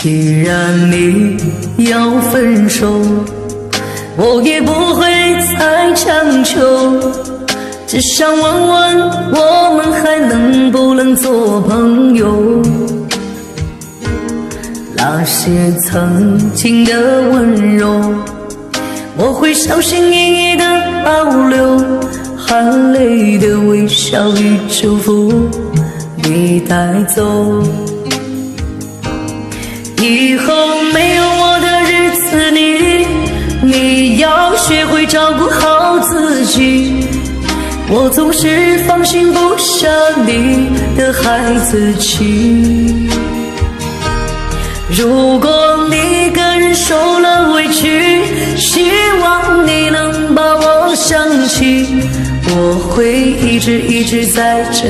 既然你要分手，我也不会再强求，只想问问我们还能不能做朋友。那些曾经的温柔，我会小心翼翼地保留，含泪的微笑与祝福你带走。以后没有我的日子里，你要学会照顾好自己。我总是放心不下你的孩子气。如果你一个人受了委屈，希望你能把我想起，我会一直在这